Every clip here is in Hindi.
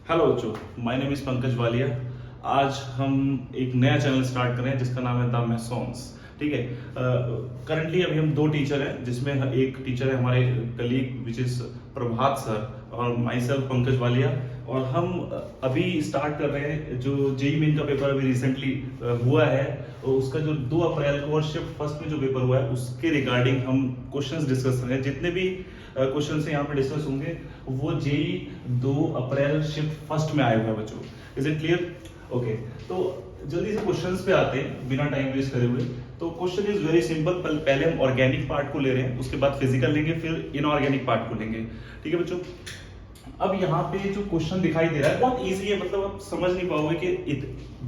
हेलो बच्चों, my name is Pankaj Walia. आज हम एक नया चैनल स्टार्ट कर रहे हैं जिसका नाम है द मैसॉन्स। ठीक है। करंटली अभी हम दो टीचर हैं, जिसमें एक टीचर है हमारे colleague which is Prabhat sir और माई सेल्फ पंकज वालिया। और हम अभी स्टार्ट कर रहे हैं जो जेई मेन का पेपर अभी रिसेंटली हुआ है, और उसका जो 2 अप्रैल को और शिफ्ट फर्स्ट में जो पेपर हुआ है उसके रिगार्डिंग हम क्वेश्चंस डिस्कस करेंगे। जितने भी क्वेश्चन यहाँ पे डिस्कस होंगे वो जेई 2 अप्रैल शिफ्ट फर्स्ट में आए हुए हैं बच्चों। Is it clear? ओके, तो जल्दी से क्वेश्चंस पे आते हैं बिना टाइम वेस्ट करे हुए। तो क्वेश्चन इज वेरी सिंपल। पहले हम ऑर्गेनिक पार्ट को ले रहे हैं, उसके बाद फिजिकल लेंगे, फिर इनऑर्गेनिक पार्ट को लेंगे। ठीक है बच्चों। अब यहाँ पे जो क्वेश्चन दिखाई दे रहा है बहुत इजी है, मतलब आप समझ नहीं पाओगे कि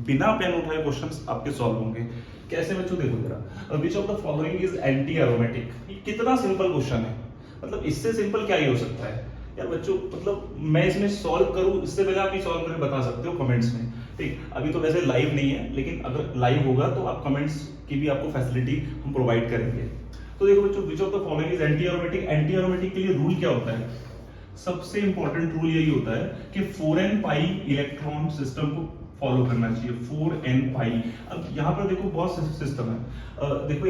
बिना पेन उठाए क्वेश्चंस आपके सॉल्व होंगे। कैसे बच्चों? देखो जरा, which of the following is anti aromatic. कितना सिंपल क्वेश्चन है, मतलब इससे सिंपल क्या ही हो सकता है यार बच्चों। मतलब मैं इसमें सॉल्व करूं इससे पहले आप ये सॉल्व करके बता सकते हो कमेंट्स में। ठीक, अभी तो वैसे लाइव नहीं है, लेकिन अगर लाइव होगा तो आप कमेंट्स की भी आपको फैसिलिटी हम प्रोवाइड करेंगे। तो देखो बच्चों, which of the following is anti aromatic. Anti aromatic के लिए रूल क्या होता है? सबसे इंपॉर्टेंट रूल यही होता है कि 4n पाई इलेक्ट्रॉन सिस्टम को फॉलो करना चाहिए। 4n पाई। अब यहाँ पर देखो बहुत सिस्टम है। देखो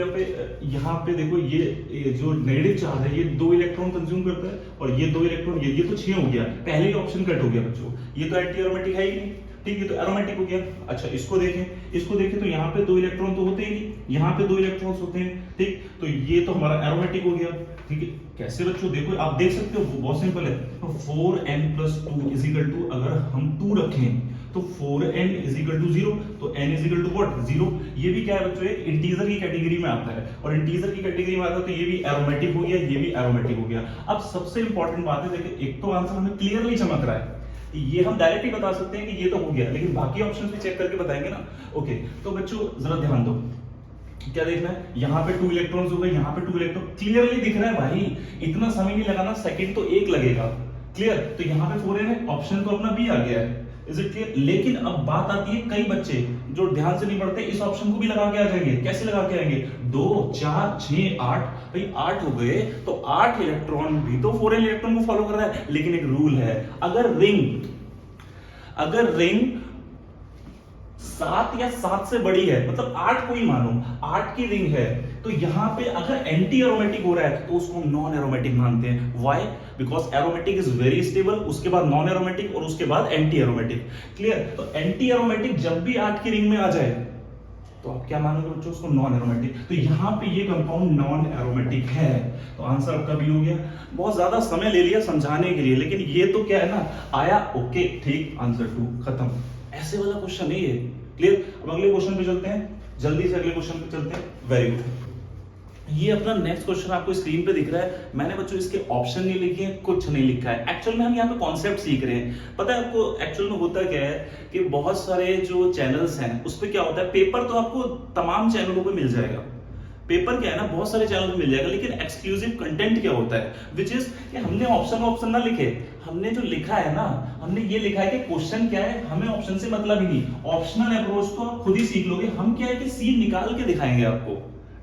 यहाँ पे देखो ये जो नेगेटिव चार्ज है ये 2 इलेक्ट्रॉन कंज्यूम करता है, और ये 2 इलेक्ट्रॉन ये तो 6 हो गया। पहले ही ऑप्शन कट हो गया बच्चों, ये तो एंटी एरोमेटिक है ही नहीं। ठीक है, तो एरोमेटिक हो गया। अच्छा, इसको देखें तो यहाँ पे 2 इलेक्ट्रॉन तो होते ही नहीं, यहाँ पे 2 इलेक्ट्रॉन्स होते हैं। ठीक, तो ये तो हमारा एरोमेटिक हो गया। ठीक है, कैसे बच्चों? देखो आप देख सकते हो बहुत सिंपल है। तो 4n + 2 इज इक्वल टू, अगर हम 2 रखें तो 4n इज इक्वल टू 0, तो n is equal to what? 0। ये भी क्या है बच्चों? इंटीजर की कैटेगरी में आता है, और इंटीजर की कैटेगरी में आता है तो ये भी एरोमेटिक हो गया, ये भी एरोमेटिक हो गया। अब सबसे इंपॉर्टेंट बात है, देखिए एक तो आंसर हमें क्लियरली चमक रहा है, ये हम डायरेक्ट ही बता सकते हैं कि ये तो हो गया, लेकिन बाकी ऑप्शंस भी चेक करके बताएंगे ना। ओके, तो बच्चों जरा ध्यान दो, क्या देखना है? यहाँ पे 2 इलेक्ट्रॉन्स हो गए, यहाँ पे 2 इलेक्ट्रॉन क्लियरली दिख रहा है भाई। इतना समय नहीं लगाना, सेकंड तो 1 लगेगा। क्लियर? तो यहाँ पे 4n है, ऑप्शन तो अपना बी आ गया है। Is it clear? लेकिन अब बात आती है, कई बच्चे जो ध्यान से नहीं पढ़ते इस ऑप्शन को भी लगा के आ जाएंगे। कैसे लगा के आएंगे? 2 4 6 8, भाई 8 हो गए तो 8 इलेक्ट्रॉन भी तो 4n इलेक्ट्रॉन को फॉलो कर रहा है। लेकिन एक रूल है, अगर रिंग 7 या 7 से बड़ी है, मतलब 8 को ही मानो, 8 की रिंग है, तो यहां पे अगर एंटी एरोमेटिक हो रहा है तो उसको हम नॉन एरोमेटिक मानते हैं। Why? Because aromatic is very stable, उसके बाद नॉन एरोमेटिक, और उसके बाद एंटी एरोमेटिक। क्लियर? तो एंटी एरोमेटिक जब भी 8 की रिंग में आ जाए तो आप क्या मानोगे बच्चों? उसको नॉन एरोमेटिक। तो यहां पे ये कंपाउंड नॉन एरोमेटिक है, तो आंसर आपका भी हो गया। बहुत ज्यादा समय ले लिया समझाने के लिए, लेकिन ये तो क्या है ना, आया। ओके ठीक, आंसर 2 खत्म। ऐसे वाला क्वेश्चन नहीं है। क्लियर? अब अगले क्वेश्चन पे चलते हैं, जल्दी से अगले क्वेश्चन पे चलते हैं। Very good. ये अपना नेक्स्ट क्वेश्चन आपको स्क्रीन पे दिख रहा है। मैंने बच्चों इसके ऑप्शन नहीं लिखे हैं, कुछ नहीं लिखा है। एक्चुअल में हम यहाँ पे कॉन्सेप्ट सीख रहे हैं। पता है आपको एक्चुअल में होता क्या है कि बहुत सारे जो चैनल्स हैं उस पे क्या होता है, पेपर तो आपको तमाम चैनलों पे मिल जाएगा। पेपर क्या है ना, बहुत सारे चैनल पे मिल जाएगा, लेकिन एक्सक्लूसिव कंटेंट क्या होता है, विच इज कि हमने ऑप्शन ना लिखे। हमने जो लिखा है ना, हमने ये लिखा है कि क्वेश्चन क्या है, हमें ऑप्शन से मतलब ही नहीं। ऑप्शनल अप्रोच तो आप खुद ही सीख लोगे। हम क्या है कि सीन निकाल के दिखाएंगे आपको।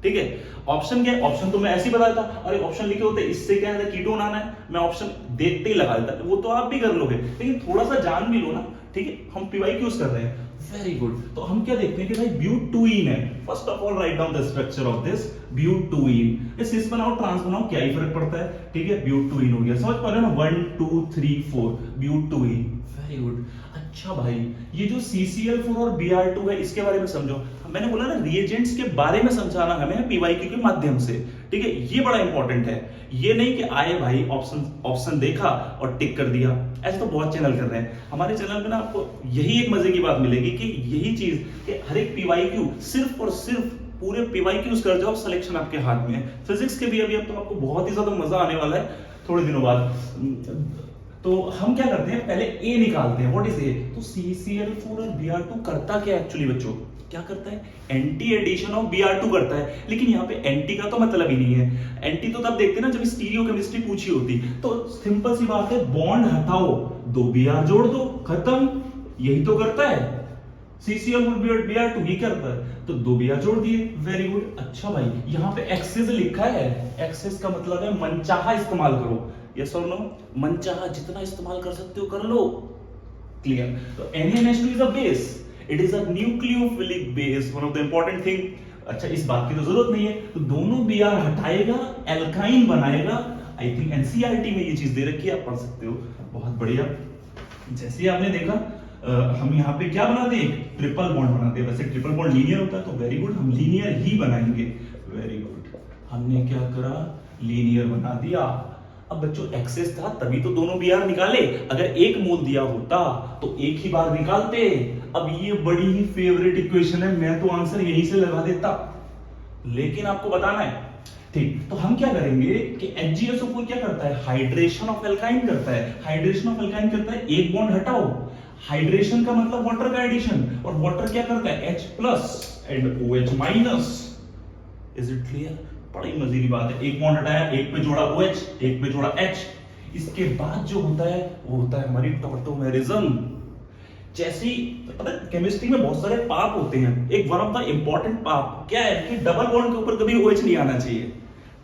ठीक है? ऑप्शन क्या है? ऑप्शन तो मैं ऐसे ही बताता, अरे ऑप्शन लिखे होते इससे क्या है, कीटोन आना है, मैं ऑप्शन देखते ही लगा देता। वो तो आप भी कर लोगे, लेकिन थोड़ा सा जान भी लो ना। ठीक है? हम पीवाई यूज कर रहे हैं। Very good. तो हम क्या देखते हैं कि भाई ब्यूटूइन है। First of all write down the structure of this butyne. इस सिस बनाओ, ट्रांस बनाओ, क्या ही फर्क पड़ता है। ठीक है? ब्यूटूइन हो गया, समझ पा रहे हो ना? 1 2 3 4 ब्यूटूइन। Very good. अच्छा भाई, ये जो CCl4 और Br2 है इसके बारे में समझो। मैंने बोला ना, रिएजेंट्स के बारे में समझाना हमें पीवाईक्यू के माध्यम से। ठीक है? ये बड़ा इंपॉर्टेंट है। ये नहीं कि आए भाई ऑप्शन देखा और टिक कर दिया। ऐसे तो बहुत चैनल कर रहे हैं। हमारे चैनल में ना आपको यही एक मजे की बात मिलेगी कि यही चीज कि हर एक पीवाईक्यू सिर्फ और सिर्फ पूरे पीवाईक्यूज कर जाओ, सिलेक्शन आपके हाथ में है। फिजिक्स के भी अभी अब तो आपको बहुत ही ज्यादा मजा आने वाला है थोड़े दिनों बाद। तो हम क्या करते हैं, पहले ए निकालते हैं। What is a? तो CCl4 और Br2 करता क्या एक्चुअली बच्चों? क्या करता है? एंटी एडिशन ऑफ Br2 करता है। लेकिन यहाँ पे एंटी का तो मतलब ही नहीं है। एंटी तो तब देखते हैं ना जब स्टीरियो केमिस्ट्री पूछी होती। तो सिंपल सी बात है, बॉन्ड हटाओ, 2 Br जोड़ दो, खत्म। यही तो करता है CCl और Br2, ये करता है। तो 2 Br जोड़ दिए। Very good. अच्छा भाई, यहाँ पे एक्सेस लिखा है। एक्सेस का मतलब है मनचाहा इस्तेमाल करो। यस और नो? मनचाहा जितना इस्तेमाल कर सकते हो कर लो। क्लियर। तो NaNH2 is a base, it is a nucleophilic base, one of the important thing. अच्छा, इस बात की तो जरूरत नहीं है, तो दोनों Br हटाएगा, एल्काइन बनाएगा। आई थिंक एनसीईआरटी में ये चीज दे रखी है, आप पढ़ सकते हो। बहुत बढ़िया। जैसे आपने देखा हम यहाँ पे क्या बनाते हैं, ट्रिपल बॉन्ड बनाते हैं। वैसे ट्रिपल बॉन्ड लीनियर होता है, तो वेरी गुड, हम लीनियर ही बनाएंगे। वेरी गुड, हमने क्या करा, लीनियर बना दिया। अब बच्चों एक्सेस था तभी तो दोनों Br निकाले, अगर एक मोल दिया होता तो एक ही बार निकालते। अब ये बड़ी ही फेवरेट इक्वेशन है, मैं तो आंसर यहीं से लगा देता, लेकिन आपको बताना है। ठीक, तो हम क्या करेंगे कि HgSO4 क्या करता है, हाइड्रेशन ऑफ एल्काइन करता है। हाइड्रेशन ऑफ एल्काइन करता है, एक बॉन्ड हटाओ, हाइड्रेशन का मतलब वाटर का एडिशन, और वाटर क्या करता है, H+ and OH-। Is it clear? बड़ी मजेदार बात है, एक बॉन्ड हटाया, एक पे जोड़ा OH, एक पे जोड़ा H। इसके बाद जो होता है वो होता है हमारी टॉटोमेरिज्म। जैसी पता है केमिस्ट्री में बहुत सारे पाप होते हैं, एक वन ऑफ द इंपॉर्टेंट पाप क्या है कि डबल बॉन्ड के ऊपर कभी OH नहीं आना चाहिए।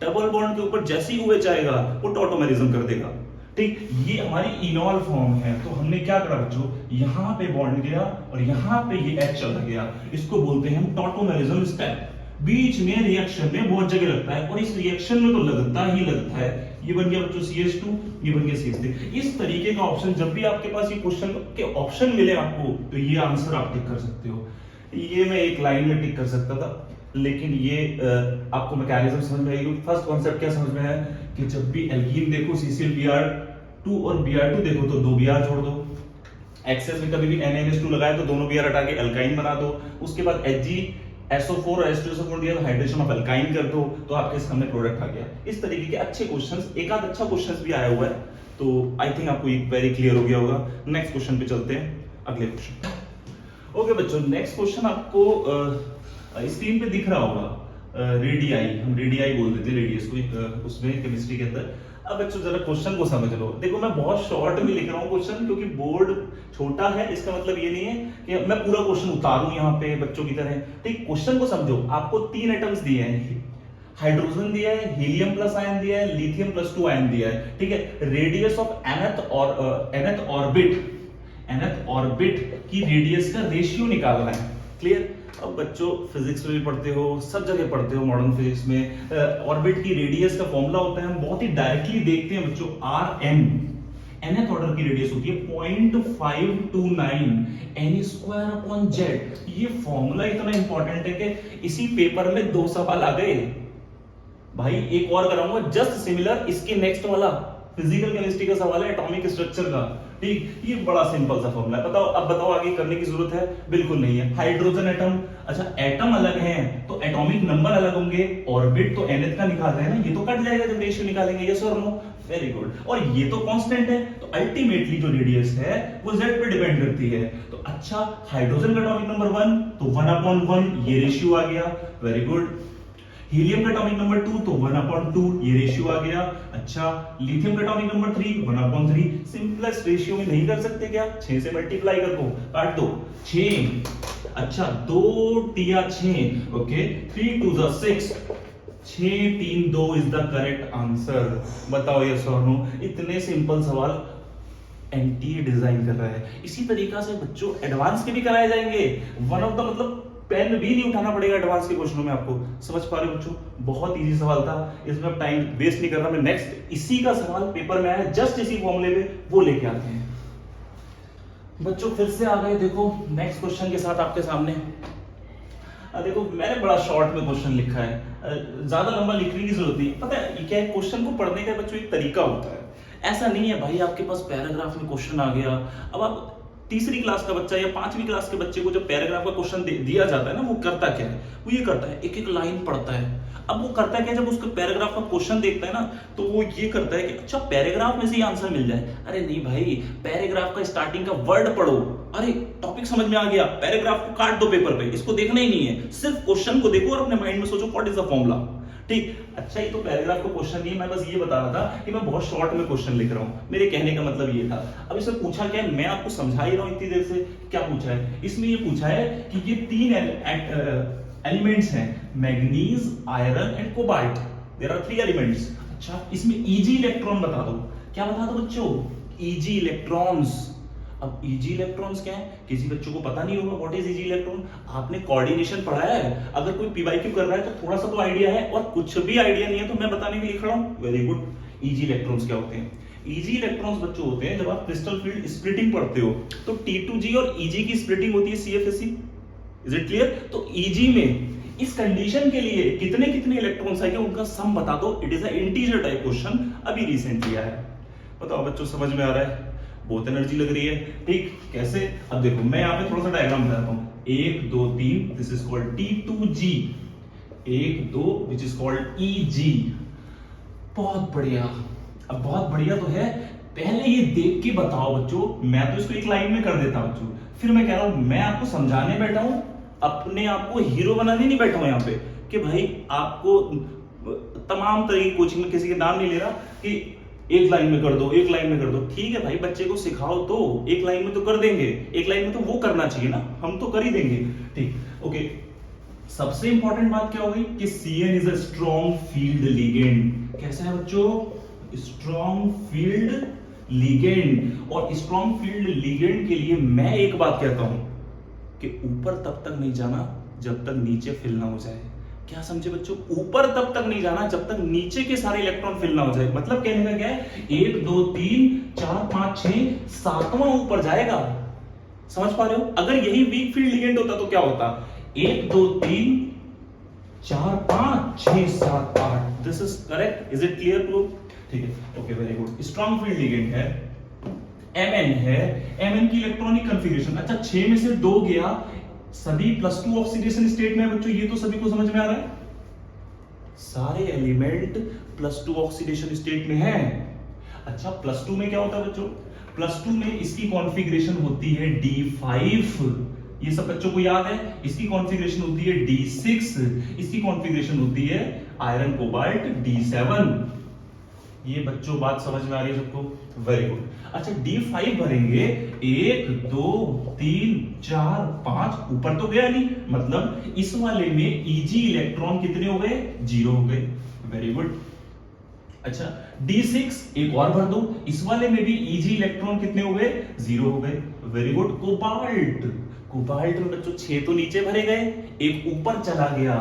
डबल बॉन्ड के ऊपर जैसे ही OH आएगा वो टॉटोमेरिज्म कर देगा। ठीक, ये हमारी इनॉल फॉर्म है। तो हमने क्या करा बच्चों, यहाँ पे बॉन्ड गया और यहाँ पे ये H चला गया, इसको बोलते हैं हम टॉटोमेरिज्म स्टेप। बीच में रिएक्शन में बहुत जगह लगता है, और इस रिएक्शन में तो लगता ही लगता है। ये बन गया बच्चों CH2, ये बन गया CH3। इस तरीके का ऑप्शन जब भी आपके पास ये क्वेश्चन के ऑप्शन मिले आपको, तो ये आंसर आप टिक कर सकते हो। ये मैं एक लाइन में टिक कर सकता था, लेकिन ये आपको मैकेनिज्म समझ में आएगी। फर्स्ट कॉन्सेप्ट क्या समझ में है कि जब भी एल्कीन देखो CCl-Br2 और Br2 देखो तो 2 Br छोड़ दो। एक्सेस में कभी भी NaNH2 लगाए तो दोनों Br हटा के एल्काइन बना दो। उसके बाद HgSO4 और H2SO4 दिया तो हाइड्रेशन ऑफ एल्काइन कर दो, तो आपके सामने प्रोडक्ट आ गया। इस तरीके के अच्छे क्वेश्चंस, एक आध अच्छा क्वेश्चंस भी आया हुआ है, तो आई थिंक आपको वेरी क्लियर हो गया होगा। नेक्स्ट क्वेश्चन पे चलते हैं, अगले क्वेश्चन। ओके बच्चों, नेक्स्ट क्वेश्चन आपको स्क्रीन पे दिख रहा होगा। रेडियाई, हम रेडियाई बोल देते हैं रेडियस को उसमें केमिस्ट्री के अंदर। अब बच्चों जरा क्वेश्चन को समझ लो। देखो मैं बहुत शॉर्ट में लिख रहा हूँ क्वेश्चन, क्योंकि बोर्ड छोटा है, इसका मतलब ये नहीं है कि मैं पूरा क्वेश्चन उतारूं यहाँ पे बच्चों की तरह। ठीक, क्वेश्चन को समझो। आपको 3 एटम्स दिए हैं, हाइड्रोजन दिया है, हीलियम प्लस आयन दिया है, लिथियम प्लस 2 आयन दिया है। ठीक है, रेडियस ऑफ nth ऑर्बिट की रेडियस का रेशियो निकालना है। क्लियर? अब बच्चों फिजिक्स में भी पढ़ते हो, सब जगह पढ़ते हो, मॉडर्न फिजिक्स में ऑर्बिट की रेडियस का फॉर्मूला होता है, हम बहुत ही डायरेक्टली देखते हैं बच्चों, Rm nth ऑर्डर की रेडियस होती है 0.529 n²/z। ये फॉर्मूला इतना इंपॉर्टेंट है कि इसी पेपर में 2 सवाल आ गए भाई। एक और कराऊंगा जस्ट सिमिलर, इसके नेक्स्ट वाला फिजिकल केमिस्ट्री का सवाल है, एटॉमिक स्ट्रक्चर का। ठीक, ये बड़ा सिंपल सा फॉर्मूला है। बताओ, अब बताओ आगे करने की जरूरत है? बिल्कुल नहीं है। हाइड्रोजन एटम, अच्छा एटम अलग है तो एटॉमिक नंबर अलग होंगे, ऑर्बिट तो nth का निकाल रहे हैं ना, ये तो कट जाएगा जब रेशियो निकालेंगे। यस और नो? Very good. और ये तो कांस्टेंट है, तो अल्टीमेटली जो रेडियस है वो z पे डिपेंड करती है। तो अच्छा, हाइड्रोजन का एटॉमिक नंबर 1 तो 1/1, ये रेशियो आ गया। Very good. हीलियम का एटॉमिक नंबर 2 तो 1/2, ये रेशियो आ गया। अच्छा, लिथियम का एटॉमिक नंबर 3 1/3। सिंपलेस्ट रेशियो में नहीं कर सकते क्या? 6 से मल्टीप्लाई कर दो, काट दो, 6। अच्छा, 2 × 6, okay, 3 × 2 = 6, 6 3 2 is the correct answer. बताओ यस और नो? इतने सिंपल सवाल एनटीए डिजाइन कर रहा है। इसी तरीका से बच्चों एडवांस के भी कराए जाएंगे। वन ऑफ द मतलब पेन भी नहीं उठाना पड़ेगा एडवांस के क्वेश्चनों में आपको। समझ पा रहे हो बच्चों? बहुत इजी सवाल था, इसमें अब टाइम वेस्ट नहीं कर रहा मैं। नेक्स्ट इसी का सवाल पेपर में आया, जस्ट इसी फॉर्मूले में, वो लेके आते हैं बच्चों। फिर से आ गए, देखो नेक्स्ट क्वेश्चन के साथ आपके सामने। देखो मैंने बड़ा शॉर्ट में क्वेश्चन लिखा है, ज्यादा लंबा लिखने की जरूरत नहीं। पता है क्या है, क्वेश्चन को पढ़ने का बच्चों एक तरीका होता है। ऐसा नहीं है भाई आपके पास पैराग्राफ में क्वेश्चन आ गया, अब आप तीसरी क्लास का बच्चा या 5वीं क्लास के बच्चे को जब पैराग्राफ का क्वेश्चन दिया जाता है ना, वो करता क्या है, वो ये करता है एक एक लाइन पढ़ता है। अब वो करता क्या, जब उसको पैराग्राफ का क्वेश्चन देखता है ना, तो वो ये करता है कि अच्छा पैराग्राफ में से ही आंसर मिल जाए। अरे नहीं भाई, पैराग्राफ का स्टार्टिंग का वर्ड पढ़ो। अरे टॉपिक समझ में आ गया, पैराग्राफ को काट दो पेपर पे, इसको देखना ही नहीं है, सिर्फ क्वेश्चन को देखो और अपने माइंड में सोचो व्हाट इज द फॉर्मूला। ठीक, अच्छा ये तो पैराग्राफ का क्वेश्चन नहीं है, मैं बस ये बता रहा था कि मैं बहुत शॉर्ट में क्वेश्चन लिख रहा हूं। मेरे कहने का मतलब ये था। अब इसमें पूछा क्या है, मैं आपको समझा ही रहा हूं इतनी देर से। क्या पूछा है इसमें? ये पूछा है कि ये 3 एलिमेंट्स हैं, manganese, iron and cobalt. There are 3 elements. अच्छा, इसमें Eg इलेक्ट्रॉन बता दो। क्या बता दो बच्चों? Eg electrons. अब इजी इलेक्ट्रॉन्स क्या है, किसी बच्चों को पता नहीं होगा व्हाट इज इजी इलेक्ट्रॉन। आपने कोऑर्डिनेशन पढ़ा है, अगर कोई पीवाईक्यू कर रहा है तो थोड़ा सा तो आइडिया है, और कुछ भी आइडिया नहीं है तो मैं बताने के लिए खड़ा हूं। Very good. इजी इलेक्ट्रॉन्स क्या होते हैं? इजी इलेक्ट्रॉन्स बच्चों होते हैं, जब आप क्रिस्टल फील्ड स्प्लिटिंग पढ़ते हो तो T2G और EG की स्प्लिटिंग होती है CFSE। Is it clear? तो EG में इस कंडीशन के लिए कितने कितने इलेक्ट्रॉन्स आएंगे उनका सम बता दो। It is a integer type question, अभी रिसेंटली आया है। बताओ बच्चों, समझ में आ रहा है? बहुत एनर्जी लग रही है, ठीक? कैसे? अब देखो मैं यहाँ पे थोड़ा सा डायग्राम बनाता हूँ। 1 2 3 this is called T2G, 1 2 which is called EG। बहुत बढ़िया। अब बहुत बढ़िया तो है, पहले ये देख के बताओ बच्चों। मैं तो इसको एक लाइन में कर देता हूं बच्चों, फिर मैं कह रहा हूं मैं आपको समझाने बैठा हूं, अपने आप को हीरो बनाने नहीं बैठा हूं यहाँ पे कि भाई आपको तमाम तरह की कोचिंग में किसी के नाम नहीं ले रहा कि एक लाइन में कर दो, एक लाइन में कर दो। ठीक है भाई, बच्चे को सिखाओ तो एक लाइन में तो कर देंगे, एक लाइन में तो वो करना चाहिए ना, हम तो कर ही देंगे। ठीक, ओके। सबसे इंपॉर्टेंट बात क्या होगी कि Cn is a strong field ligand. कैसा है बच्चों? Strong field ligand. और स्ट्रॉन्ग फील्ड लिगेंड के लिए मैं एक बात कहता हूं कि ऊपर तब तक नहीं जाना जब तक नीचे फिल ना हो जाए। क्या समझे बच्चों? ऊपर तब तक नहीं जाना जब तक नीचे के सारे इलेक्ट्रॉन फिल ना हो जाए। मतलब कहने का क्या है, 1 2 3 4 5 6 7वां ऊपर जाएगा। समझ पा रहे हो? अगर यही वीक फील्ड लिगेंड होता तो क्या होता? 1 2 3 4 5 6 7 8। This is correct. Is it clear to? ठीक है, okay, very good. Strong field ligand है, Mn है। Mn की इलेक्ट्रॉनिक कॉन्फ़िगरेशन, अच्छा 6 में से 2 गया, सभी +2 ऑक्सीडेशन स्टेट में है बच्चों। ये तो सभी को समझ में आ रहा है, सारे एलिमेंट +2 ऑक्सीडेशन स्टेट में है। अच्छा +2 में क्या होता है बच्चों? +2 में इसकी कॉन्फ़िगरेशन होती है D5। ये सब बच्चों को याद है। इसकी कॉन्फ़िगरेशन होती है D6, इसकी कॉन्फ़िगरेशन होती है आयरन कोबाल्ट D7। ये बच्चों बात समझ में आ रही है सबको? Very good. अच्छा D5 भरेंगे, 1 2 3 4 5, ऊपर तो गया नहीं, मतलब इस वाले में EG इलेक्ट्रॉन कितने हो गए? 0 हो गए। Very good. अच्छा D6 एक और भर दो, इस वाले में भी EG इलेक्ट्रॉन कितने हो गए? 0 हो गए। Very good. कोबाल्ट, कोबाल्ट में बच्चों 6 तो नीचे भरे गए, एक ऊपर चला गया,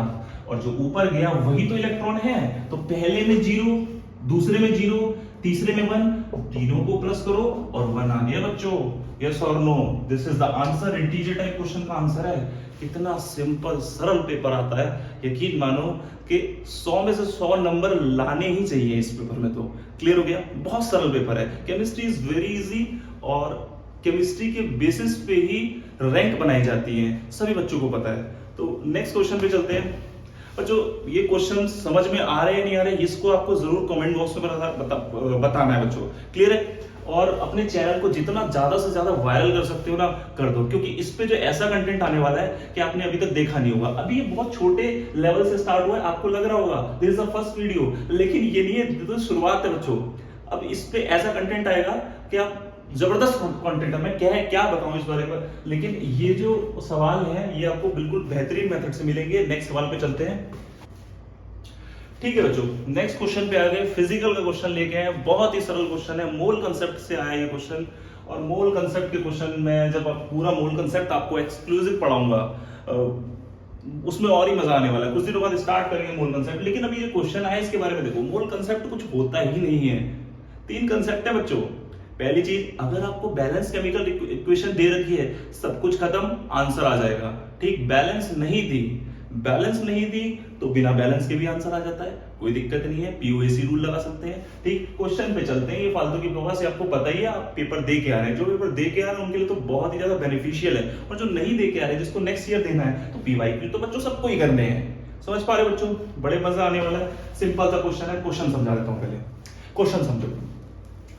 और जो ऊपर गया वही तो इलेक्ट्रॉन है। तो पहले में 0, दूसरे में 0, तीसरे में 1, तीनों को प्लस करो और 1 आ गया बच्चों। यस और no? This is the answer. Integer type question का आंसर है। कितना सिंपल सरल पेपर आता है, यकीन मानो कि 100 में से 100 नंबर लाने ही चाहिए इस पेपर में। तो क्लियर हो गया? बहुत सरल पेपर है। केमिस्ट्री इज वेरी इजी, और केमिस्ट्री के बेसिस पे ही रैंक बनाई जाती है, सभी बच्चों को पता है। तो नेक्स्ट क्वेश्चन पे चलते हैं बच्चों। ये क्वेश्चन समझ में आ रहे हैं नहीं आ रहे, इसको आपको जरूर कमेंट बॉक्स में बताना है बच्चों। क्लियर है? और अपने चैनल को जितना ज्यादा से ज्यादा वायरल कर सकते हो ना, कर दो, क्योंकि इस पे जो ऐसा कंटेंट आने वाला है कि आपने अभी तक देखा नहीं होगा। अभी ये बहुत छोटे लेवल से स्टार्ट हुआ है, आपको लग रहा होगा this is the first video, लेकिन ये नहीं है, तो शुरुआत है बच्चों। अब इस पे ऐसा कंटेंट आएगा कि आप जबरदस्त कंटेंट है। मैं क्या बताऊं इस बारे में, लेकिन ये जो सवाल है ये आपको बिल्कुल बेहतरीन मेथड से मिलेंगे। नेक्स्ट सवाल पे चलते हैं। ठीक है बच्चों, नेक्स्ट क्वेश्चन पे आ गए। फिजिकल का क्वेश्चन लेके आए, बहुत ही सरल क्वेश्चन है, मोल कंसेप्ट से आया ये क्वेश्चन। और मोल कंसेप्ट के क्वेश्चन में जब आप पूरा मोल कंसेप्ट आपको एक्सक्लूसिव पढ़ाऊंगा, उसमें और ही मजा आने वाला है। कुछ दिनों बाद स्टार्ट करेंगे मोल कंसेप्ट, लेकिन अभी ये क्वेश्चन आया इसके बारे में देखो। मोल कंसेप्ट कुछ होता ही नहीं है, 3 कंसेप्ट है बच्चों। पहली चीज, अगर आपको बैलेंस केमिकल इक्वेशन दे रखी है, सब कुछ खत्म, आंसर आ जाएगा। ठीक, बैलेंस नहीं दी, बैलेंस नहीं दी तो बिना बैलेंस के भी आंसर आ जाता है, कोई दिक्कत नहीं है, पीओएसी रूल लगा सकते हैं। ठीक, क्वेश्चन पे चलते हैं। ये फालतू की बकवास आपको पता ही है, आप पेपर दे के आ रहे हैं, जो पेपर दे के आ रहे हैं उनके लिए तो बहुत ही ज्यादा बेनिफिशियल है, और जो नहीं दे के आ रहे हैं, जिसको नेक्स्ट ईयर देना है, तो पीवाईक्यू तो बच्चों सबको ही करने हैं। समझ पा रहे हो बच्चों? बड़े मजा आने वाला है। सिंपल सा क्वेश्चन है, क्वेश्चन समझा देता हूं। पहले क्वेश्चन समझो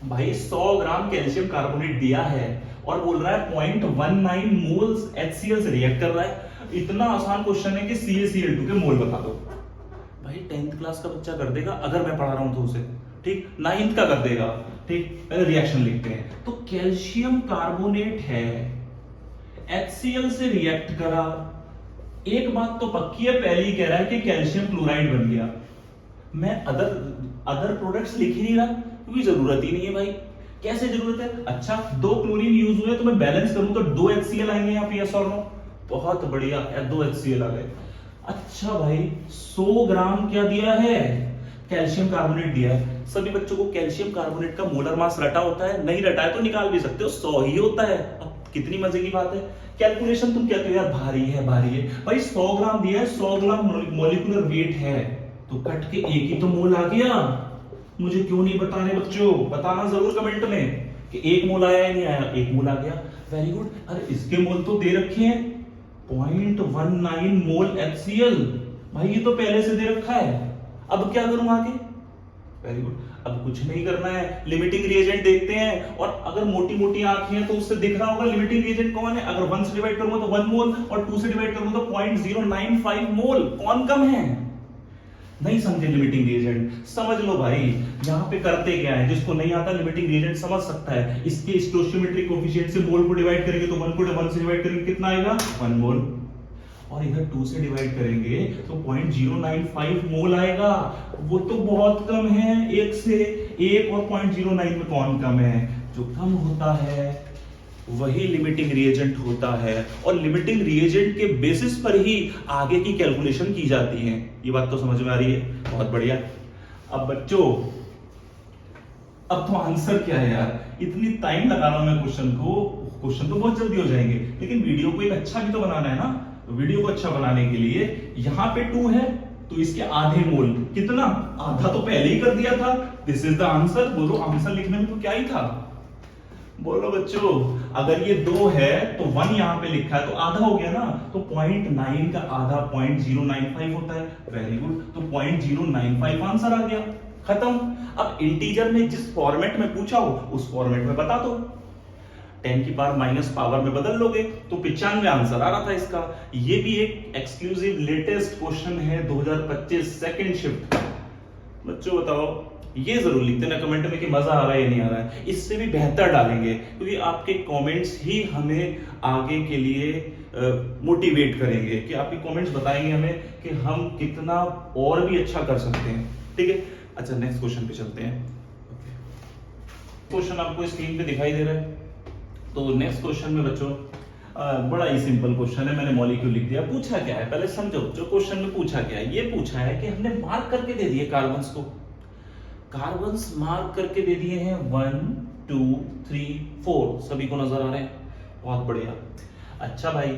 भाई। 100 ग्राम कैल्शियम कार्बोनेट दिया है और बोल रहा है 0.19 मोल्स HCl से रिएक्ट कर रहा है। इतना आसान क्वेश्चन है कि CaCl2 के मोल बता दो। भाई 10th क्लास का बच्चा कर देगा अगर मैं पढ़ा रहा हूं तो उसे, ठीक, 9th का कर देगा। ठीक, पहले रिएक्शन लिखते हैं। तो कैल्शियम कार्बोनेट है, HCl से रिएक्ट करा, एक बात तो पक्की है, पहली कह रहा है कि कैल्शियम क्लोराइड बन गया। मैं अदर प्रोडक्ट्स लिख ही नहीं रहा, क्योंकि जरूरत ही नहीं है भाई। कैसे जरूरत है? अच्छा, 2 क्लोरीन यूज हुए तो मैं बैलेंस करूं तो 2 HCl आएंगे यहाँ पे, यस और नो? बहुत बढ़िया, 2 HCl आ गए। अच्छा भाई, 100 ग्राम क्या दिया है? कैल्शियम कार्बोनेट दिया है। सभी बच्चों को कैल्शियम कार्बोनेट का मोलर मास रटा होता है? नहीं रटा है तो निकाल भी सकते हो, 100 ही होता है। अब कितनी मजे की बात है। कैलकुलेशन तुम क्या कहो यार, भारी है भारी है, भाई 100 ग्राम दिया है, 100 ग्राम मोलिकुलर वेट है, तो कट के एक ही तो मोल आ गया। मुझे क्यों नहीं बता रहे बच्चों, बताना जरूर कमेंट में कि 1 मोल आया या नहीं आया। 1 मोल आ गया, वेरी गुड। अरे इसके मोल तो दे रखे हैं 0.19 मोल HCl, भाई ये तो पहले से दे रखा है। अब क्या करूं आगे? वेरी गुड, अब कुछ नहीं करना है, लिमिटिंग रिएजेंट देखते हैं। और अगर मोटी मोटी आंखें हैं तो उससे दिख रहा होगा लिमिटिंग रिएजेंट कौन है। अगर 1 से डिवाइड करूंगा तो 1 मोल, और 2 से डिवाइड करूंगा तो 0.095 मोल। कौन कम है? नहीं समझे लिमिटिंग रिएजेंट? समझ लो भाई, यहां पे करते क्या है, जिसको नहीं आता लिमिटिंग रिएजेंट समझ सकता है। इसके स्टोइचियोमेट्रिक कोएफिशिएंट से मोल को डिवाइड करेंगे तो 1 को 1 से डिवाइड करेंगे कितना आएगा? 1 मोल। और इधर 2 से डिवाइड करेंगे तो 0.095 मोल आएगा। वो तो बहुत कम है, 1 से 1 और 0.09 में कौन कम है? जो कम होता है वही लिमिटिंग रिएजेंट होता है, और लिमिटिंग रिएजेंट के बेसिस पर ही आगे की कैलकुलेशन की जाती है। ये बात तो समझ में आ रही है? बहुत बढ़िया। अब बच्चों, अब तो आंसर क्या है यार, इतनी टाइम लगा रहा हूं मैं क्वेश्चन तो बहुत जल्दी हो जाएंगे, लेकिन वीडियो को एक अच्छा भी तो बनाना है ना। वीडियो को अच्छा बनाने के लिए यहां पे 2 है तो इसके आधे मोल, कितना? आधा तो पहले ही कर दिया था। This is the answer. बोलो, आंसर लिखने में तो क्या ही था? बोलो बच्चों, अगर ये 2 है तो 1 यहां पे लिखा है तो आधा हो गया ना, तो 0.9 का आधा 0.095 होता है। वेरी गुड, तो 0.095 आंसर आ गया, खत्म। अब इंटीजर में जिस फॉर्मेट में पूछा हो उस फॉर्मेट में बता दो, 10 की पावर माइनस पावर में बदल लोगे तो 95 आंसर आ रहा था इसका। ये भी एक एक्सक्लूसिव लेटेस्ट क्वेश्चन है 2025 सेकंड शिफ्ट। बच्चों बताओ, ये जरूर लिख देना कमेंट में कि मजा आ रहा है या नहीं आ रहा है। इससे भी बेहतर डालेंगे, क्योंकि आपके कमेंट्स ही हमें आगे के लिए मोटिवेट करेंगे, कि आपके कमेंट्स बताएंगे हमें कि हम कितना और भी अच्छा कर सकते हैं। ठीक है, अच्छा नेक्स्ट क्वेश्चन पे चलते हैं। क्वेश्चन आपको स्क्रीन पे दिखाई दे रहा है। तो नेक्स्ट क्वेश्चन में बच्चों बड़ा ही सिंपल क्वेश्चन है, मैंने मॉलिक्यूल लिख दिया। पूछा क्या है पहले समझो, जो क्वेश्चन में पूछा क्या है। ये पूछा है कि हमने मार्क करके दे दिए कार्बन्स को, कार्बन्स मार्क करके दे दिए हैं 1 2 3 4, सभी को नजर आ रहे हैं? बहुत बढ़िया। अच्छा भाई,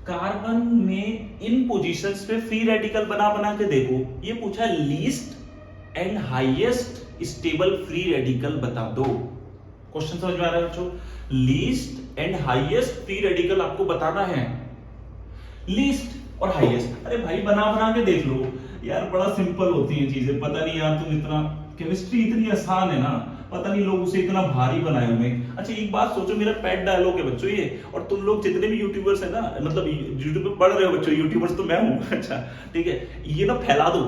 कार्बन में इन पोजीशंस पे फ्री रेडिकल बना बना के देखो। ये पूछा least and highest stable free radical बता दो। क्वेश्चन समझ में आ रहा है बच्चों? Least and highest free radical आपको बताना है। लीस्ट और हाईएस्ट, अरे भाई बना बना के देख लो यार, बड़ा सिंपल होती है चीजें। पता नहीं यार, तुम इतना केमिस्ट्री इतनी आसान है ना, पता नहीं लोग उसे इतना भारी बनाए हुए। अच्छा एक बात सोचो, मेरा पेट डायलॉग है बच्चों ये, और तुम लोग जितने भी यूट्यूबर्स है ना, मतलब यूट्यूब पे पढ़ रहे हो बच्चों, यूट्यूबर्स तो मैं हूं। अच्छा ठीक है, ये ना फैला दो,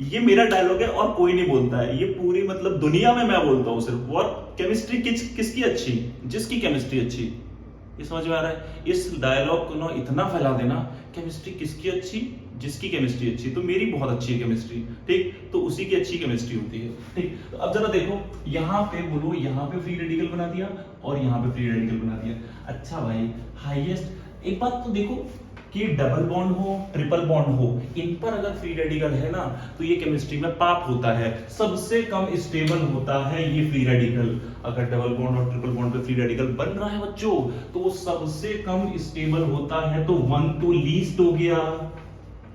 ये मेरा डायलॉग है और कोई नहीं बोलता है, ये पूरी मतलब दुनिया में मैं बोलता हूँ सिर्फ। और केमिस्ट्री किसकी अच्छी? जिसकी केमिस्ट्री अच्छी। ये समझ में आ रहा है? इस डायलॉग को ना इतना फैला देना, केमिस्ट्री किसकी अच्छी? जिसकी केमिस्ट्री अच्छी। तो मेरी बहुत अच्छी है केमिस्ट्री, ठीक, तो उसी की अच्छी केमिस्ट्री होती है। ठीक, तो अब जरा देखो, यहाँ पे बोलो, यहाँ पे फ्री रेडिकल बना दिया और यहाँ पे फ्री रेडिकल बना दिया। अच्छा भाई, हाईएस्ट एक बात तो देखो कि डबल बॉन्ड हो ट्रिपल बॉन्ड हो, इन पर अगर फ्री रेडिकल है ना तो ये केमिस्ट्री में पाप होता है, सबसे कम स्टेबल होता है ये फ्री रेडिकल। अगर डबल बॉन्ड और ट्रिपल बॉन्ड पे फ्री रेडिकल बन रहा है बच्चों तो वो सबसे कम स्टेबल होता है। तो 1 तो लीस्ट हो गया,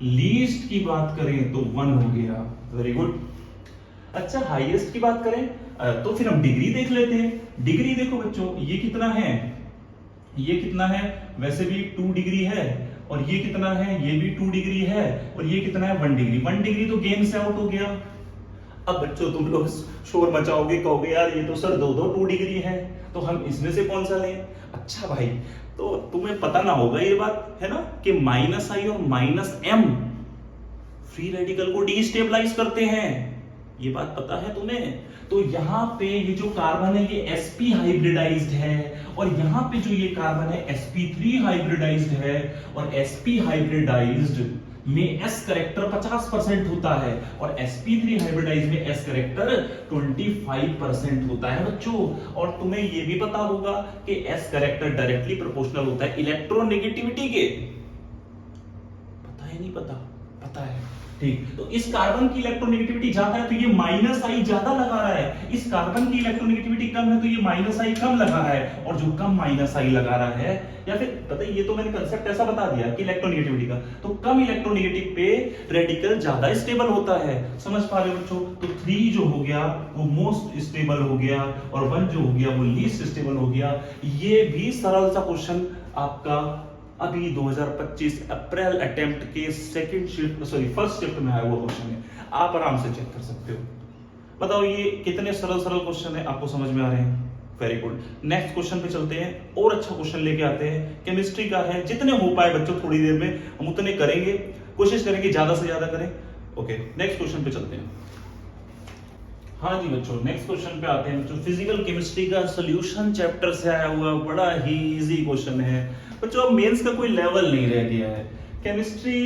लीस्ट की बात करें तो 1 हो गया, वेरी गुड। अच्छा हाईएस्ट की बात करें तो फिर हम डिग्री देख लेते हैं। डिग्री देखो बच्चों, ये कितना है, ये कितना है, वैसे भी 2 डिग्री है, और ये कितना है, ये भी 2 डिग्री है, और ये कितना है 1 डिग्री। 1 डिग्री तो गेम से आउट हो गया। अब बच्चों तुम लोग शोर मचाओगे, कहोगे यार ये तो सर 2 डिग्री है, तो हम इसमें से कौन सा लें? अच्छा भाई, तो तुम्हें पता ना होगा ये बात है ना कि -I और -M फ्री रेडिकल को डिस्टेबलाइज करते हैं, ये बात पता है तुम्हें? तो यहाँ पे ये जो कार्बन है ये sp हाइब्रिडाइज्ड है, और यहाँ पे जो ये कार्बन है sp3 हाइब्रिडाइज्ड है, और sp हाइब्रिडाइज्ड में S करेक्टर 50% होता है और sp3 हाइब्रिडाइज में S करेक्टर 25% होता है बच्चों। और तुम्हें यह भी पता होगा कि S करेक्टर डायरेक्टली प्रोपोर्शनल होता है इलेक्ट्रोनेगेटिविटी के। पता है नहीं पता? पता है। ठीक, तो इस कार्बन की इलेक्ट्रोनेगेटिविटी ज्यादा है तो ये माइनस आई ज्यादा लगा रहा है, इस कार्बन की इलेक्ट्रोनेगेटिविटी कम है तो ये माइनस आई कम लगा रहा है, और जो कम माइनस आई लगा रहा है, या फिर पता है ये तो मैंने कंसेप्ट ऐसा बता दिया कि इलेक्ट्रोनेगेटिविटी का, तो कम इलेक्ट्रोनेगेटिव पे रेडिकल ज्यादा स्टेबल होता है। समझ पा रहे हो बच्चों? तो 3 जो हो गया वो मोस्ट स्टेबल हो गया और 1 जो हो गया वो लीस्ट स्टेबल हो गया। ये भी सरल सा क्वेश्चन आपका अभी 2025 अप्रैल अटेम्प्ट के फर्स्ट शिफ्ट में आया हुआ क्वेश्चन है, आप आराम से चेक कर सकते हो। बताओ ये कितने सरल सरल क्वेश्चन है, आपको समझ में आ रहे हैं? Very good. नेक्स्ट क्वेश्चन पे चलते हैं, और अच्छा क्वेश्चन लेके आते हैं। केमिस्ट्री का है, जितने हो पाए बच्चों थोड़ी देर में हम उतने करेंगे, कोशिश करेंगे ज्यादा से ज्यादा करें। ओके, नेक्स्ट क्वेश्चन पे चलते हैं। हाँ जी बच्चों, नेक्स्ट क्वेश्चन पे आते हैं बच्चों। फिजिकल केमिस्ट्री का सॉल्यूशन चैप्टर से आया हुआ बड़ा ही इजी क्वेश्चन है बच्चों। अब मेंस का कोई लेवल नहीं रह गया है, केमिस्ट्री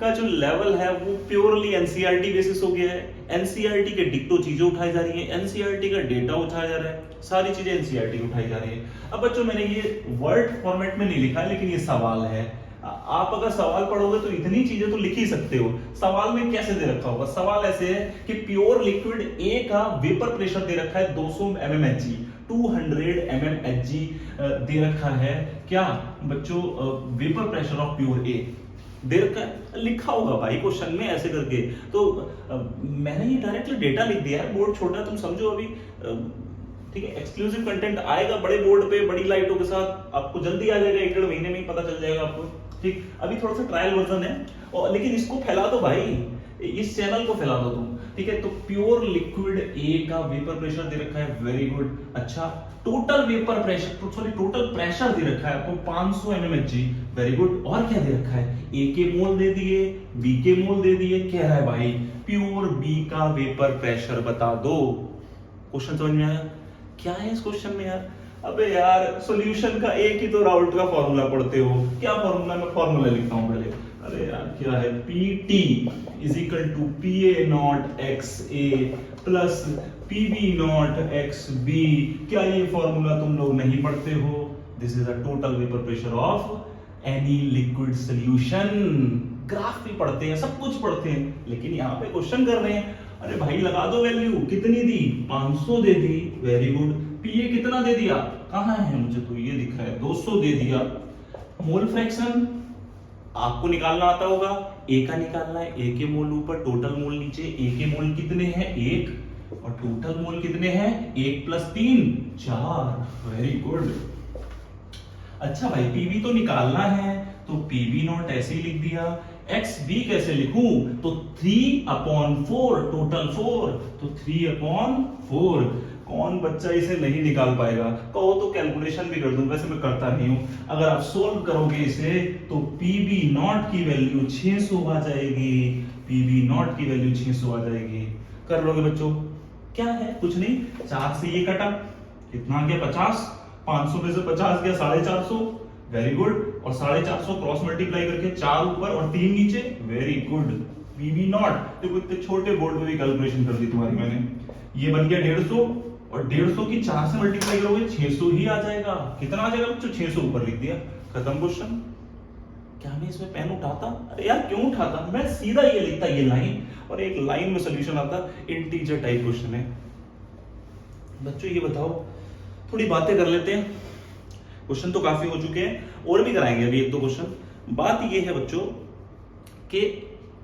का जो लेवल है वो प्योरली एनसीईआरटी बेसिस हो गया है। एनसीईआरटी के डिक्टो चीजें उठाई जा रही है, एनसीईआरटी का डेटा उठाया जा रहा है, सारी चीजें एनसीईआरटी उठाई जा रही है। अब बच्चों मैंने ये वर्ड फॉर्मेट में नहीं लिखा है, लेकिन ये सवाल है। आप अगर सवाल पढ़ोगे तो इतनी चीजें तो लिख ही सकते हो। सवाल में कैसे दे रखा होगा? सवाल ऐसे है कि प्योर लिक्विड ए का वेपर प्रेशर दे रखा है 200 mmHg, 200 mmHg दे रखा है। क्या बच्चों? वेपर प्रेशर ऑफ प्योर ए दे रखा है, लिखा होगा भाई क्वेश्चन में ऐसे करके। तो मैंने ये डायरेक्टली डेटा लिख दिया है, बोर्ड छोटा तुम समझो अभी। ठीक है, एक्सक्लूसिव कंटेंट आएगा बड़े बोर्ड पे बड़ी लाइटों के साथ, आपको जल्दी आ जाएगा, 1-1.5 महीने में ही पता चल जाएगा आपको। ठीक, अभी थोड़ा सा ट्रायल वर्जन है, और लेकिन इसको फैला दो भाई, इस चैनल को फैला दो तुम। ठीक है, तो प्योर लिक्विड ए का वेपर प्रेशर दे रखा है, वेरी गुड। अच्छा, total vapour pressure total pressure दे रखा है आपको 500 mmHg, वेरी गुड। और क्या दे रखा है? ए के मोल दे दिए, बी के मोल दे दिए। क्या है भाई? प्योर बी का वेपर प्रेशर बता दो। क्वेश्चन समझ में आया? क्या है इस क्वेश्चन में यार? अबे यार सॉल्यूशन का एक ही तो राउल्ट का फॉर्मूला पढ़ते हो। क्या फॉर्मूला? मैं फॉर्मूला लिखता हूं पहले। अरे यार क्या है? PT is equal to PA not XA plus PB not XB। क्या ये फॉर्मूला तुम लोग नहीं पढ़ते हो? This is a total vapour pressure of any liquid solution. Graph भी पढ़ते हैं, सब कुछ पढ़ते हैं, लेकिन यहाँ पे क्वेश्चन कर रहे हैं। अरे भाई लगा दो वैल्यू, कितनी दी? 500 दे दी, वेरी गुड। पीए कितना दे दिया? कहां है? मुझे तो ये दिख रहा है 200 दे दिया। मोल फ्रैक्शन आपको निकालना आता होगा, ए का निकालना है, ए के मोल ऊपर, टोटल मोल नीचे। ए के मोल कितने हैं? 1, और टोटल मोल कितने हैं? 1 + 3 4, वेरी गुड। अच्छा भाई पीवी तो निकालना है, तो पीवी नॉट ऐसे ही लिख दिया। XB कैसे लिखूं? तो 3/4, टोटल 4, तो 3/4। कौन बच्चा इसे नहीं निकाल पाएगा? कहो तो कैलकुलेशन भी कर दूं, वैसे मैं करता नहीं हूं। अगर आप सोल्व करोगे इसे तो PB नॉट की वैल्यू 600 आ जाएगी, PB नॉट की वैल्यू 600 आ जाएगी। कर लोगे बच्चों? क्या है? कुछ नहीं, 4 से ये कटा, कितना गया? 50। 500 में से 50 गया 450, वेरी गुड। और 450 क्रॉस मल्टीप्लाई करके 4 ऊपर और 3 नीचे, वेरी गुड। PB नॉट, देखो इतने छोटे बोर्ड में भी कैलकुलेशन कर दी तुम्हारी मैंने। ये बन गया 150, और 150 की 4 से मल्टीप्लाई करोगे 600 ही आ जाएगा। कितना आ जाएगा बच्चों? 600 ऊपर लिख दिया, खत्म क्वेश्चन। क्या मैं इसमें पेन उठाता? अरे यार क्यों उठाता? मैं सीधा ये लिखता, ये लाइन, और एक लाइन में सोल्यूशन आता। इंटीजर टाइप क्वेश्चन है बच्चों। ये बताओ, थोड़ी बातें कर लेते हैं, क्वेश्चन तो काफी हो चुके हैं, और भी कराएंगे अभी 1-2 क्वेश्चन। बात ये है बच्चों कि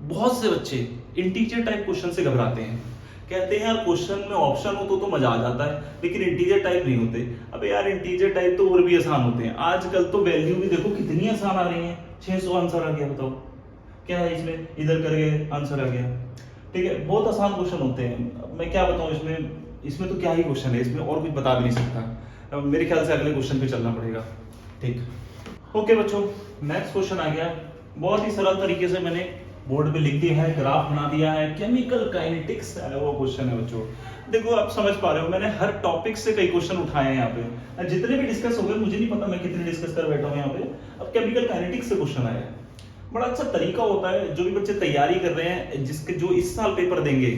बहुत से बच्चे इंटीजर टाइप क्वेश्चन से घबराते हैं, कहते हैं यार क्वेश्चन में ऑप्शन हो तो मजा आ जाता है, लेकिन इंटीजर टाइप नहीं होते। अबे यार इंटीजर टाइप तो और भी आसान होते हैं। आजकल तो वैल्यू भी देखो कितनी आसान आ रही है। 600 आंसर आ गया, बताओ क्या है इसमें? इधर कर गए आंसर आ गया। ठीक है, बहुत आसान क्वेश्चन होते हैं। मैं क्या बताऊं इसमें तो क्या ही क्वेश्चन है, इसमें और कुछ बता भी नहीं सकता। मेरे ख्याल से अगले क्वेश्चन पे चलना पड़ेगा। ठीक, ओके बच्चों, नेक्स्ट क्वेश्चन आ गया। बहुत ही सरल तरीके से मैंने बोर्ड पे लिख दिया है, ग्राफ बना दिया है, केमिकल काइनेटिक्स से आया हुआ क्वेश्चन है बच्चों। देखो आप समझ पा रहे हो, मैंने हर टॉपिक से कई क्वेश्चन उठाए हैं यहाँ पे। जितने भी डिस्कस हो गए, मुझे नहीं पता मैं कितने डिस्कस कर बैठा हूँ यहाँ पे। अब केमिकल काइनेटिक्स से क्वेश्चन आया है बड़ा अच्छा तरीका होता है। जो भी बच्चे तैयारी कर रहे हैं, जिसके जो इस साल पेपर देंगे,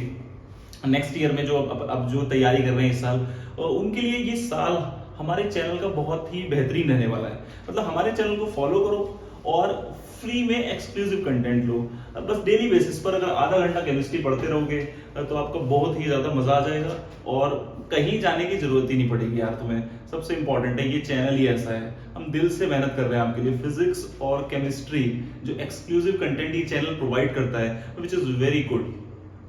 नेक्स्ट ईयर में जो अब जो तैयारी कर रहे हैं इस साल, उनके लिए ये साल हमारे चैनल का बहुत ही बेहतरीन रहने वाला है। मतलब हमारे चैनल को फॉलो करो और फ्री में एक्सक्लूसिव कंटेंट लो। बस डेली बेसिस पर अगर आधा घंटा केमिस्ट्री पढ़ते रहोगे तो आपको बहुत ही ज्यादा मजा आ जाएगा और कहीं जाने की जरूरत ही नहीं पड़ेगी यार तुम्हें। सबसे इंपॉर्टेंट है, ये चैनल ही ऐसा है, हम दिल से मेहनत कर रहे हैं आपके लिए। फिजिक्स और केमिस्ट्री जो एक्सक्लूसिव कंटेंट ये चैनल प्रोवाइड करता है, विच इज वेरी गुड।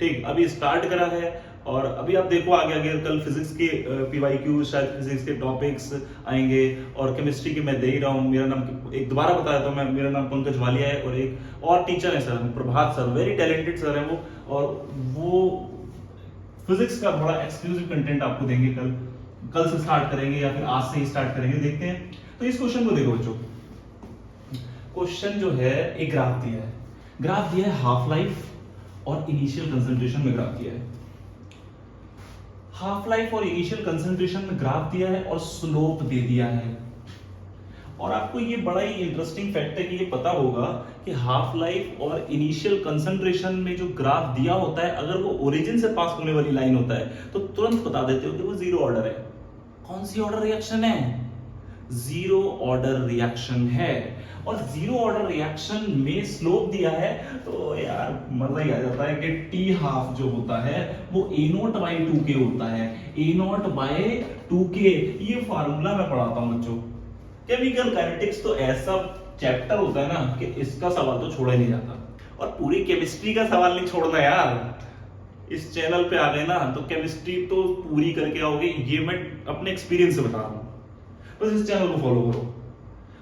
ठीक, अभी स्टार्ट करा है और अभी आप देखो आगे आगे कल फिजिक्स के PYQ, शायद फिजिक्स के टॉपिक्स आएंगे और केमिस्ट्री के मैं दे ही रहा हूँ। मेरा नाम एक दोबारा बता देता हूँ मैं, मेरा नाम पंकज वालिया है और एक और टीचर है सर, प्रभात सर, वेरी टैलेंटेड सर है वो, और वो फिजिक्स का थोड़ा एक्सक्लूसिव कंटेंट आपको देंगे। कल से स्टार्ट करेंगे या फिर आज से ही स्टार्ट करेंगे, देखते हैं। तो इस क्वेश्चन को देखो बच्चों, क्वेश्चन जो है एक ग्राफ दिया है, ग्राफ दिया है हाफ लाइफ और इनिशियल कंसंट्रेशन में ग्राफ दिया है। हाफ लाइफ और इनिशियल कंसंट्रेशन में ग्राफ दिया है और स्लोप दे दिया है। और आपको ये बड़ा ही इंटरेस्टिंग फैक्ट है कि ये पता होगा कि हाफ लाइफ और इनिशियल कंसंट्रेशन में जो ग्राफ दिया होता है, अगर वो ओरिजिन से पास होने वाली लाइन होता है तो तुरंत बता देते हो कि वो जीरो ऑर्डर है। कौन सी ऑर्डर रिएक्शन है? जीरो ऑर्डर रिएक्शन है। और जीरो ऑर्डर रिएक्शन में स्लोप दिया है तो यार मजा ही आ जाता है कि टी हाफ जो होता है वो A0/2k होता है। A0/2k, ये फार्मूला मैं पढ़ाता हूं बच्चों। केमिकल काइनेटिक्स तो ऐसा चैप्टर होता है ना कि इसका सवाल तो छोड़ा ही नहीं जाता, और पूरी केमिस्ट्री का सवाल नहीं छोड़ना यार। इस चैनल पे आ गए ना तो केमिस्ट्री तो पूरी करके आओगे, ये मैं अपने एक्सपीरियंस से बता रहा हूं। बस इस चैनल को फॉलो करो।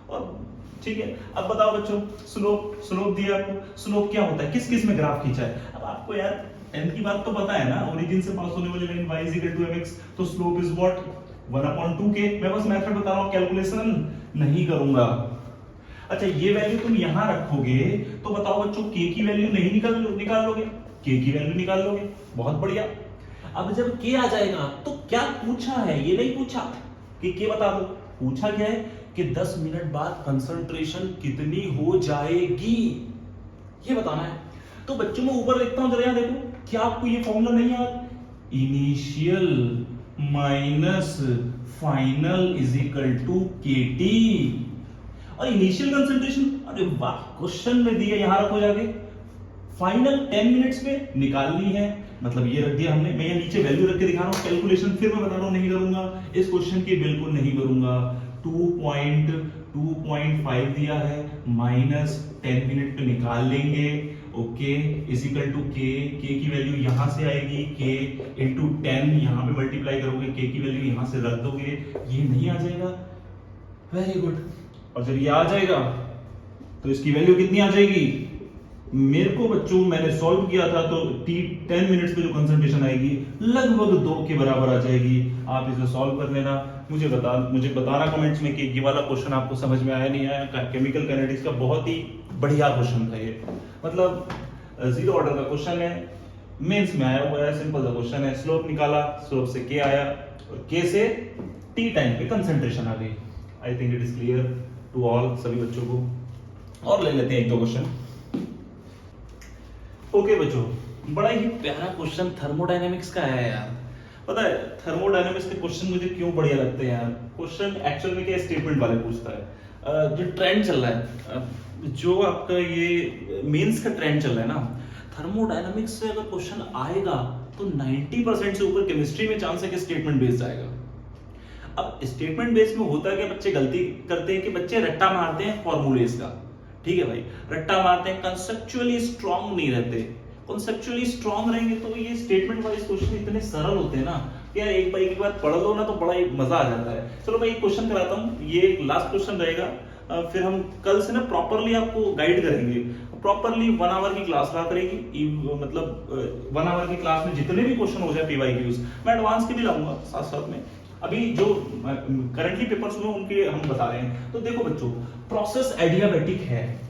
और ठीक है, अब बताओ बच्चों, स्लोप दिया आपको। स्लोप क्या होता है, किस किस में ग्राफ खींचा है? अब आपको यार 10th की बात तो पता है ना, ओरिजिन से पास होने वाली लाइन y = mx, तो स्लोप इज व्हाट 1/2k। मैं बस मेथड बता रहा हूं, कैलकुलेशन नहीं करूंगा। अच्छा, ये वैल्यू तुम यहां रखोगे तो बताओ बच्चों, k की वैल्यू नहीं निकाल लोगे? k की वैल्यू निकाल लोगे, बहुत बढ़िया। अब जब k आ जाएगा तो क्या पूछा है, ये नहीं पूछा कि k बता दो, पूछा क्या है कि 10 मिनट बाद कंसंट्रेशन कितनी हो जाएगी, ये बताना है। तो बच्चों में ऊपर देखता हूं, जरा यहां देखो, क्या आपको ये फॉर्मूला नहीं याद? Initial minus final = KT। और इनिशियल कंसंट्रेशन, अरे वाह, क्वेश्चन में दिया, यहां रखो जाके। फाइनल 10 मिनट्स में निकालनी है, मतलब ये रख दिया हमने। मैं ये नीचे वैल्यू रख के दिखा रहा हूं, कैलकुलेशन फिर मैं बता रहा हूं नहीं करूंगा इस क्वेश्चन की, बिल्कुल नहीं करूंगा। 2.5 दिया है, माइनस 10 मिनट पे निकाल लेंगे। Okay, = k। k की वैल्यू यहां से आएगी, k × 10, यहां पे मल्टीप्लाई करोगे, k की वैल्यू यहां से रख दोगे, ये नहीं आ जाएगा। Very good. और जब ये आ जाएगा तो इसकी वैल्यू कितनी आ जाएगी? मेरे को बच्चों, मैंने सॉल्व किया था तो 10 मिनट्स पे जो कंसंट्रेशन आएगी लगभग 2 के बराबर आ जाएगी। आप इसे सॉल्व कर लेना, मुझे बताना कमेंट्स में कि ये वाला क्वेश्चन आपको समझ में आया नहीं आया। केमिकल काइनेटिक्स का बहुत ही बढ़िया क्वेश्चन था ये, मतलब जीरो ऑर्डर का क्वेश्चन है, मेंस में आया हुआ है, सिंपल सा क्वेश्चन है। स्लोप निकाला, स्लोप से k आया और k से t टाइम पे कंसंट्रेशन आ गई। I think it is clear to all, सभी बच्चों को। और ले लेते हैं एक दो क्वेश्चन। ओके बच्चों, बड़ा ही प्यारा क्वेश्चन थर्मोडायनेमिक्स का है यार। पता है थर्मोडायनेमिक्स के क्वेश्चन मुझे क्यों बढ़िया लगते हैं यार? क्वेश्चन एक्चुअल में क्या स्टेटमेंट वाले पूछता है। जो ट्रेंड चल रहा है, जो आपका ये मेंस का ट्रेंड चल रहा है ना, थर्मोडायनेमिक्स से अगर क्वेश्चन आएगा तो 90% से ऊपर केमिस्ट्री में चांस है कि स्टेटमेंट बेस्ड आएगा। अब स्टेटमेंट बेस्ड में होता है कि बच्चे गलती करते हैं कि बच्चे रट्टा मारते हैं फॉर्मूलेस का। ठीक है भाई, रट्टा मारते हैं, कंसेप्चुअली स्ट्रांग नहीं रहते। कंसेप्चुअली स्ट्रांग रहेंगे तो ये स्टेटमेंट वाइज क्वेश्चन इतने सरल होते हैं ना कि यार एक बार एक बार पढ़ लो ना तो बड़ा ही मजा आ जाता है। चलो मैं एक क्वेश्चन कराता हूँ, ये लास्ट क्वेश्चन रहेगा, फिर हम कल से ना प्रॉपरली आपको गाइड करेंगे। प्रॉपरली 1 आवर की क्लास रहा करेगी, मतलब 1 आवर की क्लास में जितने भी क्वेश्चन हो जाए PYQs, मैं एडवांस के भी लाऊंगा साथ साथ में। अभी जो करंटली पेपर्स हुए उनके हम बता रहे हैं। तो देखो बच्चों, प्रोसेस एडियाबैटिक है।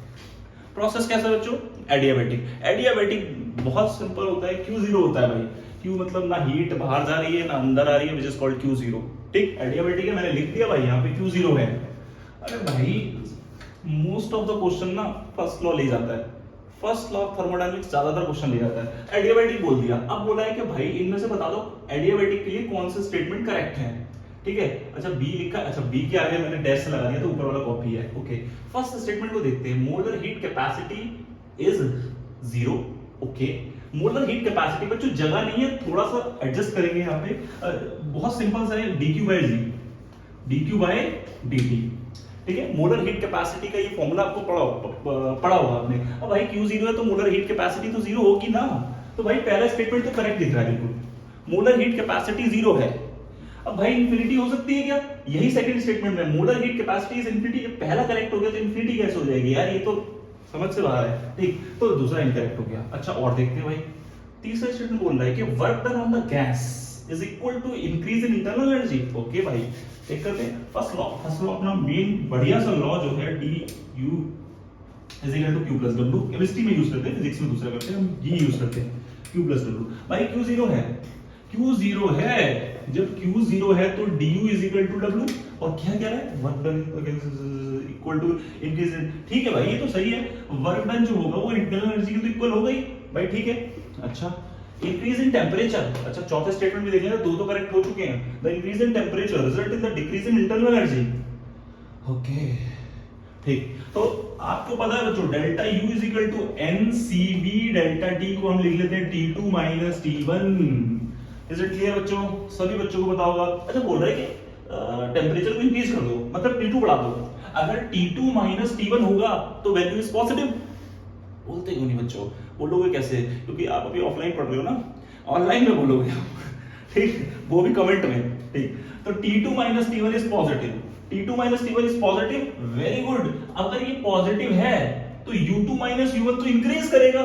प्रोसेस कैसा बच्चों? एडियाबैटिक। एडियाबैटिक बहुत सिंपल होता है, Q0 होता है भाई। Q मतलब ना हीट बाहर जा रही है ना अंदर आ रही है, विच इज कॉल्ड Q0। ठीक, एडियाबैटिक है, मैंने लिख दिया भाई, यहाँ पे Q0 है। अरे भाई मोस्ट ऑफ द क्वेश्चन ना फर्स्ट लॉ ले जाता है, फर्स्ट लॉ ऑफ थर्मोडायनेमिक्स ज्यादातर क्वेश्चन ले जाता है। एडियाबैटिक बोल दिया, अब बोला है कि भाई इनमें से बता दो एडियाबैटिक के लिए कौन से स्टेटमेंट करेक्ट है, ठीक है। अच्छा बी लिखा, अच्छा बी के आगे मैंने डैश से लगा दिया तो ऊपर वाला कॉपी है, ओके। फर्स्ट स्टेटमेंट को देखते हैं, molar heat capacity is 0, okay. Molar heat capacity बच्चों जगह नहीं है, थोड़ा सा एडजस्ट करेंगे यहाँ पे, बहुत सिंपल सा है, dq by g, dq by dt, ठीक है। मोलर हीट कैपेसिटी का ये फॉर्मूला आपको पढ़ा होगा आपने। अब भाई Q0 है तो मोलर हीट कैपेसिटी तो 0 होगी ना, तो भाई पहला स्टेटमेंट तो करेक्ट दिख रहा है बिल्कुल, मोलर हीट कैपेसिटी 0 है। अब भाई इंफिनिटी हो सकती है क्या, यही सेकंड स्टेटमेंट में molar heat capacity is infinity, पहला करेक्ट हो गया तो इंफिनिटी कैसे हो जाएगी यार, ये तो समझ से बाहर है, ठीक। तो दूसरा इनकरेक्ट हो गया। अच्छा और देखते हैं भाई, तीसरा स्टेटमेंट बोल रहा है कि work done on the gas is equal to increase in internal energy, okay भाई। चेक करते हैं फर्स्ट लॉ अपना मेन बढ़िया सा लॉ जो है du is equal to q plus w, chemistry में यूज करते हैं, फिजिक्स में दूसरा करते हैं, हम ये यूज करते हैं q प्लस w। भाई q0 है, q0 है, जब q0 है तो du is equal to w, और क्या कह रहा है, work done equal to increase in, ठीक है भाई ये तो सही है, वर्क डन जो होगा वो इंटरनल एनर्जी के तो इक्वल हो गई भाई, ठीक है। अच्छा इंक्रीज इन टेम्परेचर, अच्छा चौथे स्टेटमेंट में देख लेना, दो तो करेक्ट हो चुके हैं, the increase in temperature result in the decrease in internal energy, okay ठीक। तो आपको पता है बच्चों delta U is equal to NCV delta T को हम लिख लेते हैं T2 minus T1, is it clear बच्चों, सभी बच्चों को पता होगा। अच्छा बोल रहे हैं कि टेम्परेचर को इंक्रीज कर दो, मतलब T2 बढ़ा दो, अगर T2 माइनस T1 होगा तो वैल्यू इज पॉजिटिव, बोलते क्यों नहीं बच्चों, बोलोगे कैसे, क्योंकि आप अभी ऑफलाइन पढ़ रहे हो ना, ऑनलाइन में बोलोगे ठीक, वो भी कमेंट में, ठीक। तो T2 minus T1 is positive, T2 minus T1 is positive, very good. अगर ये पॉजिटिव है तो U2 माइनस U1 तो इंक्रीज करेगा,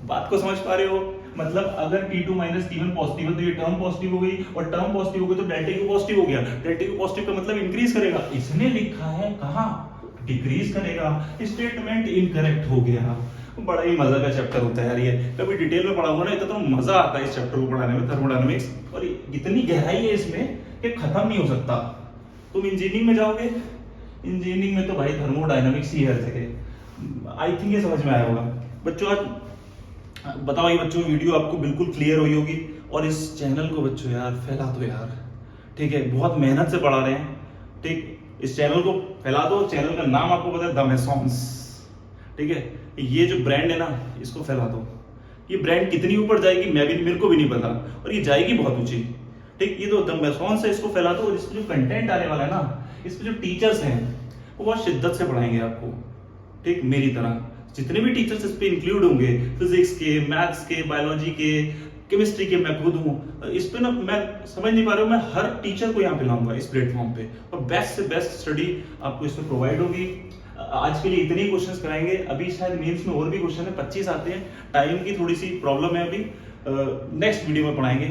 बात को समझ पा रहे हो, मतलब अगर T2 माइनस T1 पॉजिटिव है तो ये टर्म पॉजिटिव हो गई, और टर्म पॉजिटिव हो गई तो डेल्टा U पॉजिटिव हो गया, डेल्टा U पॉजिटिव का मतलब इंक्रीज करेगा, इसने लिखा है कहां डिक्रीज करेगा, स्टेटमेंट इनकरेक्ट हो गया। बड़ा ही मजा का चैप्टर होता है यार ये, कभी डिटेल में पढ़ाऊंगा ना इतना तो मजा आता है इस चैप्टर को पढ़ाने में, थर्मोडायनामिक्स, और इतनी गहराई है इसमें कि खत्म नहीं हो सकता। तुम इंजीनियरिंग में जाओगे, इंजीनियरिंग में तो भाई थर्मोडायनामिक्स ही हर जगह, आई थिंक ये समझ में आया होगा बच्चों। आज बताओ ये बच्चों वीडियो आपको बिल्कुल क्लियर हुई होगी, और इस चैनल को बच्चों यार फैला दो यार, ठीक है, बहुत मेहनत से पढ़ा रहे हैं, ठीक। इस चैनल को फैला दो, चैनल का नाम आपको पता है द मैसॉन्स, ठीक है, ये जो ब्रांड है ना इसको फैला दो, ये ब्रांड कितनी ऊपर जाएगी मेरे को भी नहीं पता, और ये जाएगी बहुत ऊंची, ठीक। ये तो द मैसॉन्स है, इसको फैला दो, और इसमें जो कंटेंट आने वाला है ना, इसमें जो टीचर्स हैं वो बहुत शिद्दत से पढ़ाएंगे आपको, ठीक, मेरी तरह जितने भी टीचर्स इस पे इंक्लूड होंगे, फिजिक्स के, मैथ्स के, बायोलॉजी के, केमिस्ट्री के, मैं खुद हूँ इस पे ना, मैं समझ नहीं पा रहा हूँ, मैं हर टीचर को यहाँ पे लाऊंगा इस प्लेटफॉर्म पे, और बेस्ट से बेस्ट स्टडी आपको इसमें प्रोवाइड होगी। आज के लिए इतने ही क्वेश्चंस कराएंगे, अभी शायद मेंस में और भी क्वेश्चन है, 25 आते हैं, टाइम की थोड़ी सी प्रॉब्लम है अभी, नेक्स्ट वीडियो में पढ़ाएंगे।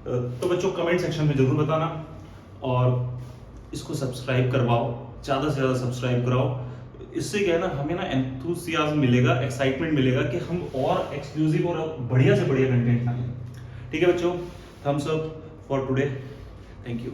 तो बच्चों कमेंट सेक्शन में जरूर बताना, और इसको सब्सक्राइब करवाओ, ज्यादा से ज्यादा सब्सक्राइब कराओ, इससे क्या है ना, हमें ना एंथुसियाज्म मिलेगा, एक्साइटमेंट मिलेगा कि हम और एक्सक्लूसिव और बढ़िया से बढ़िया कंटेंट डालें, ठीक है बच्चों। Thumbs up for today, thank you.